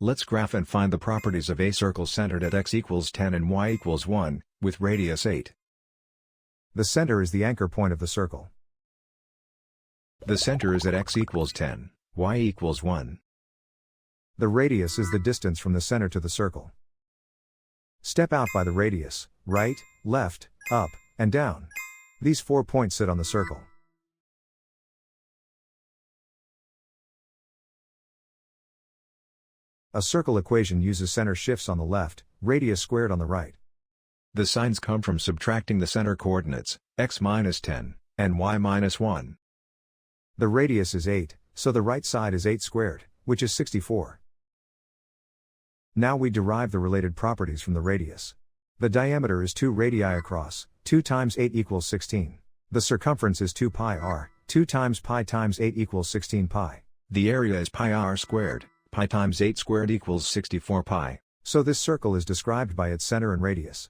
Let's graph and find the properties of a circle centered at x equals 10 and y equals 1, with radius 8. The center is the anchor point of the circle. The center is at x equals 10, y equals 1. The radius is the distance from the center to the circle. Step out by the radius, right, left, up, and down. These 4 points sit on the circle. A circle equation uses center shifts on the left, radius squared on the right. The signs come from subtracting the center coordinates, x minus 10, and y minus 1. The radius is 8, so the right side is 8 squared, which is 64. Now we derive the related properties from the radius. The diameter is 2 radii across, 2 times 8 equals 16. The circumference is 2 pi r, 2 times pi times 8 equals 16 pi. The area is pi r squared, pi times 8 squared equals 64 pi. So this circle is described by its center and radius.